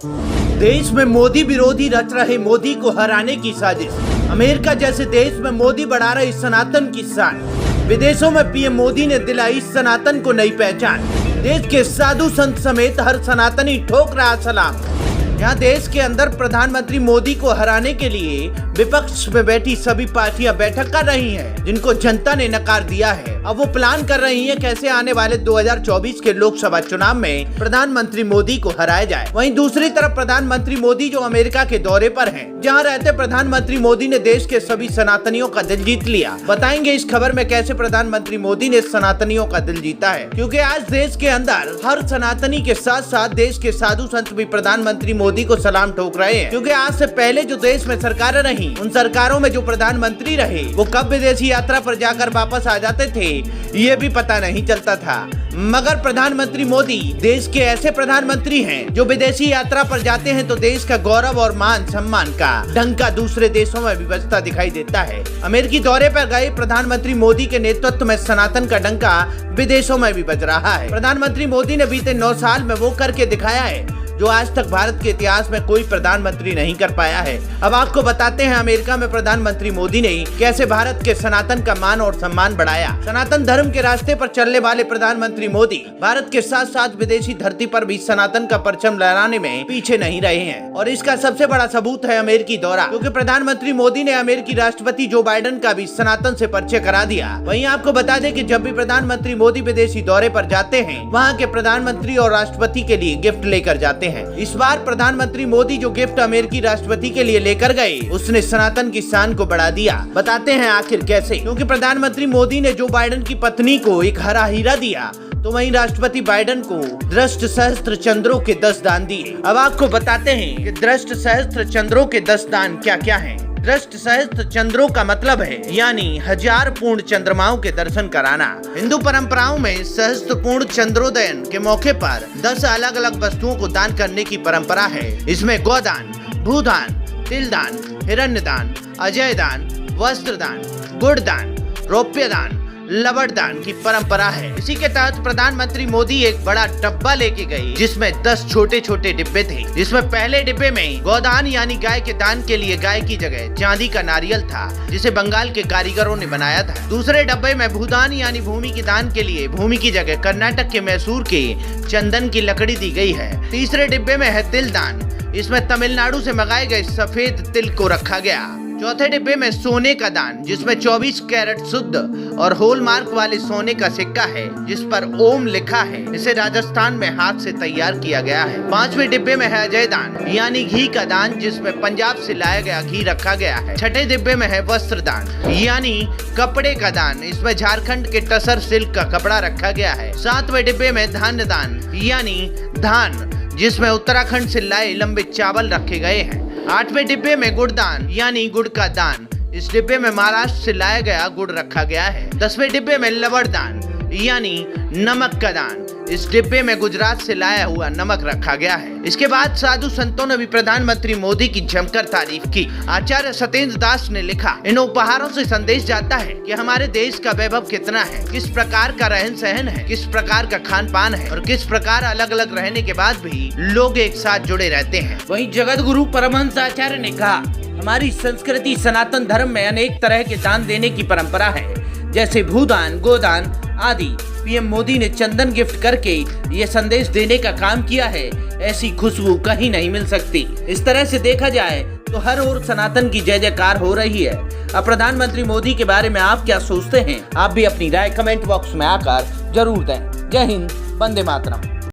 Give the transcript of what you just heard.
देश में मोदी विरोधी रच रहे मोदी को हराने की साजिश। अमेरिका जैसे देश में मोदी बढ़ा रहे सनातन की शान। विदेशों में पीएम मोदी ने दिलाई सनातन को नई पहचान। देश के साधु संत समेत हर सनातनी ठोक रहा सलाम। यहाँ देश के अंदर प्रधानमंत्री मोदी को हराने के लिए विपक्ष में बैठी सभी पार्टियां बैठक कर रही हैं, जिनको जनता ने नकार दिया है। अब वो प्लान कर रही हैं कैसे आने वाले 2024 के लोकसभा चुनाव में प्रधानमंत्री मोदी को हराया जाए। वहीं दूसरी तरफ प्रधानमंत्री मोदी जो अमेरिका के दौरे पर हैं, जहां रहते प्रधानमंत्री मोदी ने देश के सभी सनातनियों का दिल जीत लिया। बताएंगे इस खबर में कैसे प्रधानमंत्री मोदी ने सनातनियों का दिल जीता है, क्योंकि आज देश के अंदर हर सनातनी के साथ साथ देश के साधु संत भी प्रधानमंत्री मोदी को सलाम ठोक रहे हैं। क्योंकि आज से पहले जो देश में सरकारें रही, उन सरकारों में जो प्रधानमंत्री रहे, वो कब विदेशी यात्रा पर जाकर वापस आ जाते थे ये भी पता नहीं चलता था। मगर प्रधानमंत्री मोदी देश के ऐसे प्रधानमंत्री हैं जो विदेशी यात्रा पर जाते हैं तो देश का गौरव और मान सम्मान का डंका दूसरे देशों में भी बजता दिखाई देता है। अमेरिकी दौरे पर गए प्रधानमंत्री मोदी के नेतृत्व में सनातन का डंका विदेशों में भी बज रहा है। प्रधानमंत्री मोदी ने बीते 9 साल में वो करके दिखाया है जो आज तक भारत के इतिहास में कोई प्रधानमंत्री नहीं कर पाया है। अब आपको बताते हैं अमेरिका में प्रधानमंत्री मोदी ने कैसे भारत के सनातन का मान और सम्मान बढ़ाया। सनातन धर्म के रास्ते पर चलने वाले प्रधानमंत्री मोदी भारत के साथ साथ विदेशी धरती पर भी सनातन का परचम लहराने में पीछे नहीं रहे हैं। और इसका सबसे बड़ा सबूत है अमेरिकी दौरा, क्योंकि प्रधानमंत्री मोदी ने अमेरिकी राष्ट्रपति जो बाइडेन का भी सनातन से परिचय करा दिया। वहीं आपको बता दें कि जब भी प्रधानमंत्री मोदी विदेशी दौरे पर जाते हैं, वहाँ के प्रधानमंत्री और राष्ट्रपति के लिए गिफ्ट लेकर जाते हैं। इस बार प्रधानमंत्री मोदी जो गिफ्ट अमेरिकी राष्ट्रपति के लिए लेकर गए, उसने सनातन की शान को बढ़ा दिया। बताते हैं आखिर कैसे। क्योंकि प्रधानमंत्री मोदी ने जो बाइडेन की पत्नी को एक हरा हीरा दिया, तो वहीं राष्ट्रपति बाइडेन को दृष्ट सहस्त्र चंद्रों के 10 दान दिए। अब आपको बताते हैं कि दृष्ट सहस्त्र चंद्रों के 10 दान क्या क्या हैं। दृष्ट सहस्त्र चंद्रों का मतलब है यानी 1000 पूर्ण चंद्रमाओं के दर्शन कराना। हिंदू परंपराओं में सहस्त्र पूर्ण चंद्रोदयन के मौके पर 10 अलग अलग वस्तुओं को दान करने की परंपरा है। इसमें गोदान, भूदान, तिलदान, हिरण्य दान, अजय दान, वस्त्र दान, गुड़ दान, रौप्य दान, लवण दान की परंपरा है। इसी के तहत प्रधानमंत्री मोदी एक बड़ा डब्बा लेके गए, जिसमें 10 छोटे छोटे डिब्बे थे। जिसमें पहले डिब्बे में गोदान यानी गाय के दान के लिए गाय की जगह चांदी का नारियल था, जिसे बंगाल के कारीगरों ने बनाया था। दूसरे डिब्बे में भूदान यानी भूमि के दान के लिए भूमि की जगह कर्नाटक के मैसूर के चंदन की लकड़ी दी गई है। तीसरे डिब्बे में है तिल दान, इसमें तमिलनाडु से मंगाए गए सफेद तिल को रखा गया। चौथे डिब्बे में सोने का दान, जिसमें 24 कैरेट शुद्ध और हॉलमार्क वाले सोने का सिक्का है, जिस पर ओम लिखा है। इसे राजस्थान में हाथ से तैयार किया गया है। 5वें डिब्बे में है अजय दान यानी घी का दान, जिसमें पंजाब से लाया गया घी रखा गया है। छठे डिब्बे में है वस्त्र दान यानी कपड़े का दान, इसमें झारखंड के टसर सिल्क का कपड़ा रखा गया है। 7वें डिब्बे में धान्य दान यानी धान, जिसमें उत्तराखंड से लाए लंबे चावल रखे गए हैं। 8वें डिब्बे में गुड़दान यानी गुड़ का दान, इस डिब्बे में महाराष्ट्र से लाया गया गुड़ रखा गया है। 10वें डिब्बे में लवण दान यानी नमक का दान, इस डिब्बे में गुजरात से लाया हुआ नमक रखा गया है। इसके बाद साधु संतों ने भी प्रधानमंत्री मोदी की जमकर तारीफ की। आचार्य सत्येंद्र दास ने लिखा, इन उपहारों से संदेश जाता है कि हमारे देश का वैभव कितना है, किस प्रकार का रहन सहन है, किस प्रकार का खान पान है और किस प्रकार अलग अलग रहने के बाद भी लोग एक साथ जुड़े रहते हैं। वहीं जगत गुरु परमहंस आचार्य ने कहा, हमारी संस्कृति सनातन धर्म में अनेक तरह के दान देने की परंपरा है, जैसे भूदान, गोदान आदि। पीएम मोदी ने चंदन गिफ्ट करके ये संदेश देने का काम किया है। ऐसी खुशबू कहीं नहीं मिल सकती। इस तरह से देखा जाए तो हर ओर सनातन की जय जयकार हो रही है। अब प्रधानमंत्री मोदी के बारे में आप क्या सोचते हैं? आप भी अपनी राय कमेंट बॉक्स में आकर जरूर दें। जय हिंद, वंदे मातरम।